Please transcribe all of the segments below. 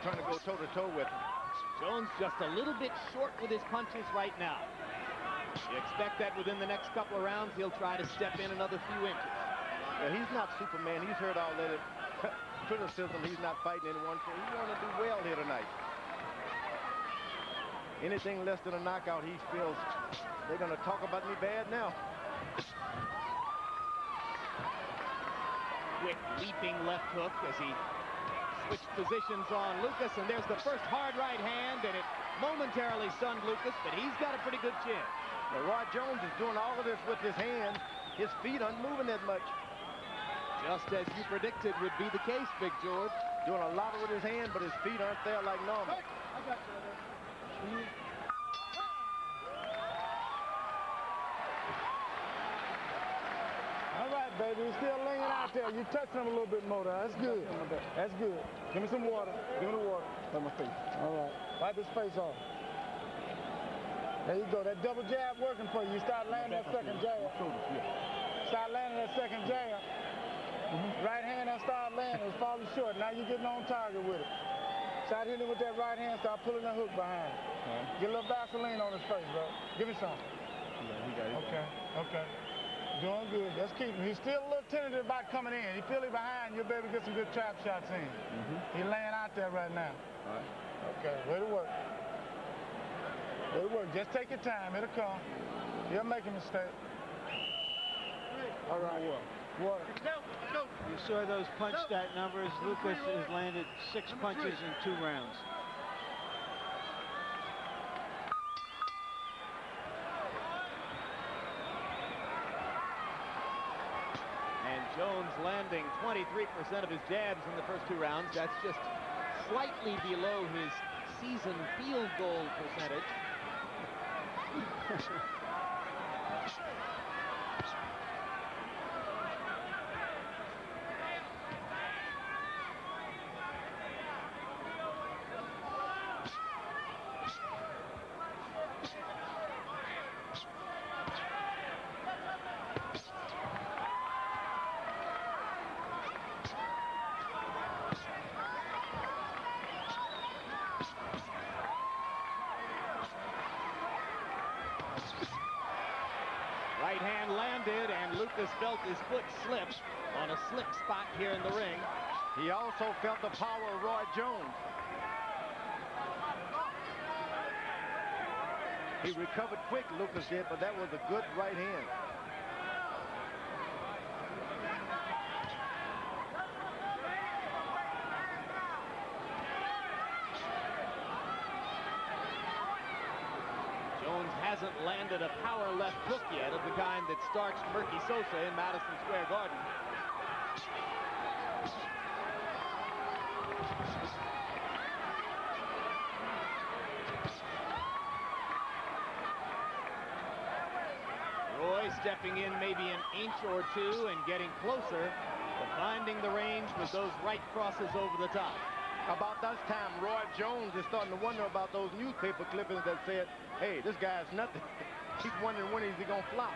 Trying to go toe-to-toe with him. Jones just a little bit short with his punches right now. You expect that within the next couple of rounds, he'll try to step in another few inches. Yeah, he's not Superman. He's heard all that criticism. He's not fighting anyone, so he's going to do well here tonight. Anything less than a knockout, he feels they're going to talk about me bad now. Quick leaping left hook as he switched positions on Lucas, and there's the first hard right hand, and it momentarily stunned Lucas, but he's got a pretty good chin. Now, Roy Jones is doing all of this with his hands. His feet aren't moving that much. Just as you predicted would be the case, Big George. Doing a lot with his hand, but his feet aren't there like normal. I got you. All right, baby. He's still laying out there. You touched him a little bit more. That's good. That's good. Give me some water. Give me the water. Let my face. All right. Wipe his face off. There you go. That double jab working for you. You start landing that second jab. Start landing that second jab. Right hand and start landing. It's falling short. Now you're getting on target with it. Start hitting with that right hand. Start pulling the hook behind. Get a little Vaseline on his face, bro. Give me some. Okay. Okay. Doing good. Let's keep him. He's still a little tentative about coming in. He feel he behind. You'll be able to get some good trap shots in. He's laying out there right now. All right. Okay. Way to work. Way to work. Just take your time. It'll come. You'll make a mistake. All right. Water. You saw those punch stat numbers. Lucas has landed 6 punches in 2 rounds. And Jones landing 23% of his jabs in the first 2 rounds. That's just slightly below his season field goal percentage. Right hand landed, and Lucas felt his foot slip on a slick spot here in the ring. He also felt the power of Roy Jones. He recovered quick, Lucas did, but that was a good right hand. Jones hasn't landed a power left hook yet of the kind that starched Murky Sosa in Madison Square Garden. Roy stepping in maybe an inch or two and getting closer, but finding the range with those right crosses over the top. About that time, Roy Jones is starting to wonder about those newspaper clippings that said, hey, this guy's nothing. He's wondering when is he going to flop.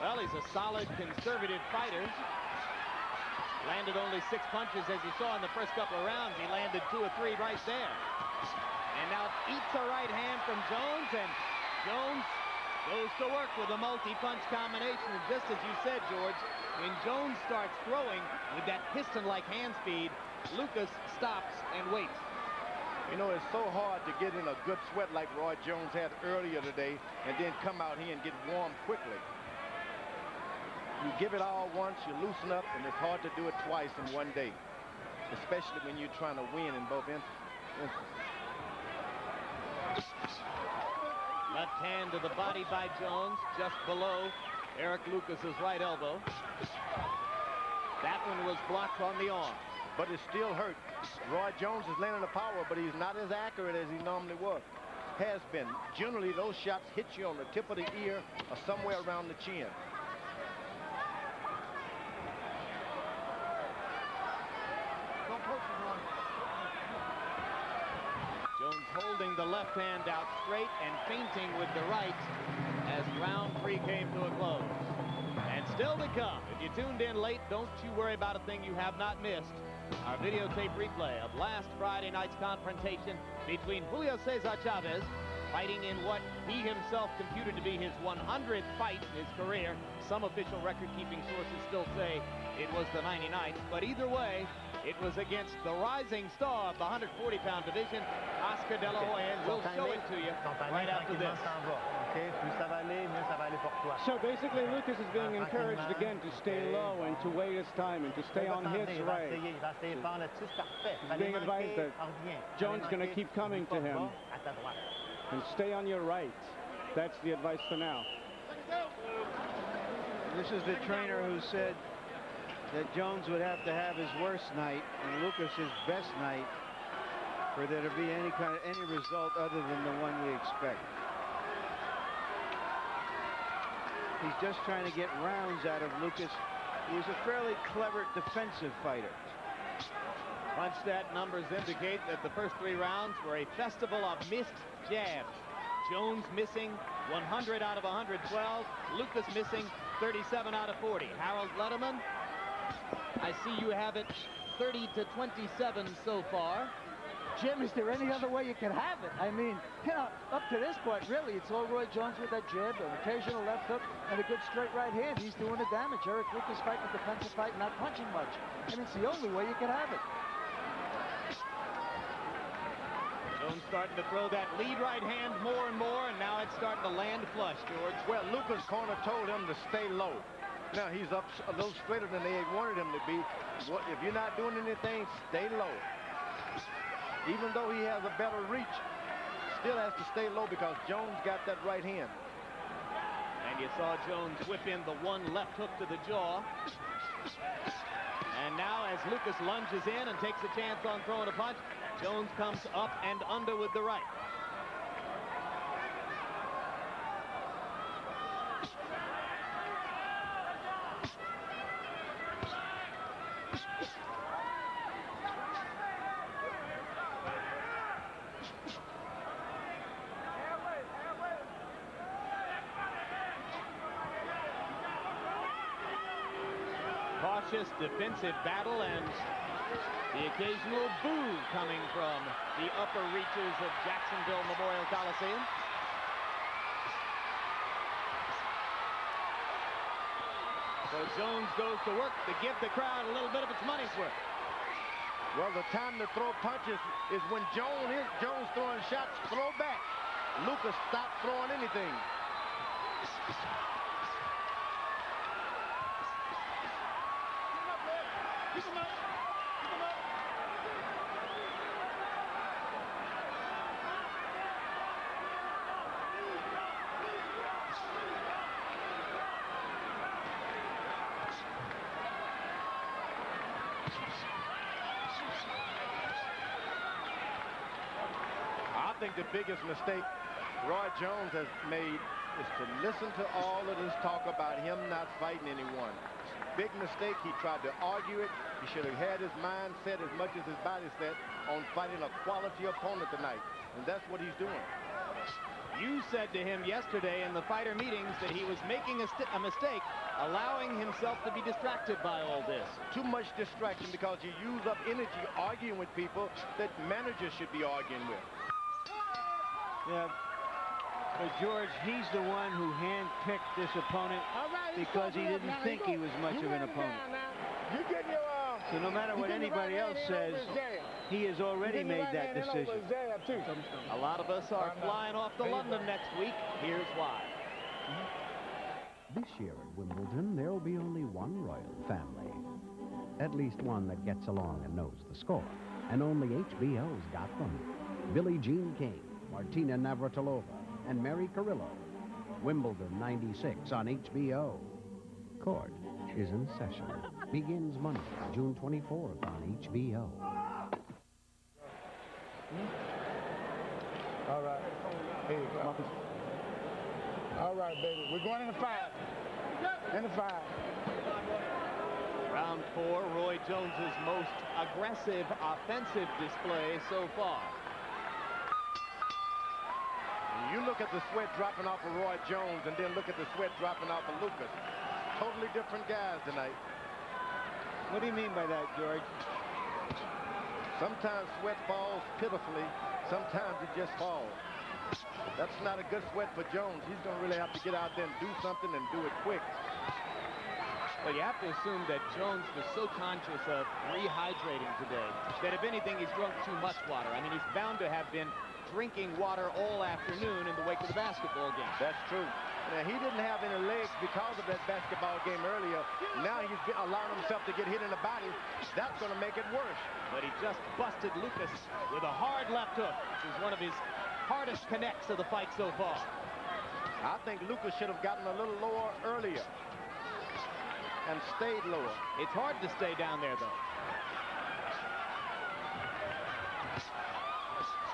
Well, he's a solid conservative fighter. Landed only 6 punches, as you saw in the first couple of rounds. He landed 2 or 3 right there. And now eats a right hand from Jones, and Jones goes to work with a multi-punch combination. And just as you said, George, when Jones starts throwing with that piston-like hand speed, Lucas stops and waits. You know, it's so hard to get in a good sweat like Roy Jones had earlier today and then come out here and get warm quickly. You give it all once, you loosen up, and it's hard to do it twice in one day, especially when you're trying to win in both instances. Left hand to the body by Jones, just below Eric Lucas's right elbow. That one was blocked on the arm. But it still hurt. Roy Jones is landing the power, but he's not as accurate as he normally was. Has been. Generally, those shots hit you on the tip of the ear or somewhere around the chin. Jones holding the left hand out straight and feinting with the right as round 3 came to a close. And Still to come. If you tuned in late, don't you worry about a thing you have not missed. Our videotape replay of last Friday night's confrontation between Julio Cesar Chavez, fighting in what he himself computed to be his 100th fight in his career. Some official record-keeping sources still say it was the 99th, but either way, it was against the rising star of the 140-pound division, Oscar De La Hoya. We'll show it to you right after this. So basically, Lucas is being encouraged again to stay low and to wait his time and to stay on his right. He's being advised that Jones is going to keep coming to him and stay on your right. That's the advice for now. This is the trainer who said that Jones would have to have his worst night and Lucas his best night for there to be any result other than the one we expect. He's just trying to get rounds out of Lucas. He's a fairly clever defensive fighter. Punch stat numbers indicate that the first 3 rounds were a festival of missed jabs. Jones missing 100 out of 112. Lucas missing 37 out of 40. Harold Letterman, I see you have it 30 to 27 so far. Jim, is there any other way you can have it? I mean, you know, up to this point, really, it's all Roy Jones with that jab, an occasional left hook, and a good straight right hand. He's doing the damage. Eric Lucas fighting a defensive fight, not punching much. I mean, it's the only way you can have it. Jones starting to throw that lead right hand more and more, and now it's starting to land flush, George. Well, Lucas' corner told him to stay low. Now he's up a little straighter than they wanted him to be. If you're not doing anything, stay low. Even though he has a better reach, still has to stay low because Jones got that right hand. And you saw Jones whip in the one left hook to the jaw. And now as Lucas lunges in and takes a chance on throwing a punch, Jones comes up and under with the right. Cautious defensive battle and the occasional boo coming from the upper reaches of Jacksonville Memorial Coliseum. So Jones goes to work to give the crowd a little bit of its money's worth. Well, the time to throw punches is when Jones throwing shots, throw back. Lucas stopped throwing anything. I think the biggest mistake Roy Jones has made is to listen to all of this talk about him not fighting anyone. Big mistake. He tried to argue it. He should have had his mind set as much as his body set on fighting a quality opponent tonight. And that's what he's doing. You said to him yesterday in the fighter meetings that he was making a mistake, allowing himself to be distracted by all this. Too much distraction because you use up energy arguing with people that managers should be arguing with. Yeah, but George, he's the one who handpicked this opponent because he didn't think he was much of an opponent. So no matter what anybody else says, he has already made that decision. A lot of us are flying off to London next week. Here's why. This year at Wimbledon, there'll be only one royal family. At least one that gets along and knows the score. And only HBO's got them. Billie Jean King, Martina Navratilova, and Mary Carrillo. Wimbledon 96 on HBO. Court is in session. Begins Monday, June 24th on HBO. All right. Here you go. All right, baby. We're going in the 5. In the 5. Round 4, Roy Jones's most aggressive offensive display so far. You look at the sweat dropping off of Roy Jones and then look at the sweat dropping off of Lucas. totally different guys tonight. What do you mean by that, George? Sometimes sweat falls pitifully. Sometimes it just falls. That's not a good sweat for Jones. He's going to really have to get out there and do something and do it quick. But you have to assume that Jones was so conscious of rehydrating today that if anything, he's drunk too much water. I mean, he's bound to have been drinking water all afternoon in the wake of the basketball game. That's true. Now, he didn't have any legs because of that basketball game earlier. Now he's allowing himself to get hit in the body. That's going to make it worse. But he just busted Lucas with a hard left hook, which is one of his hardest connects of the fight so far. I think Lucas should have gotten a little lower earlier and stayed lower. It's hard to stay down there, though.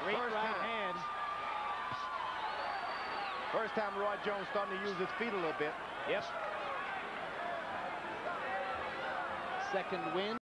Straight right hand. First time Roy Jones starting to use his feet a little bit. Yep. Second win.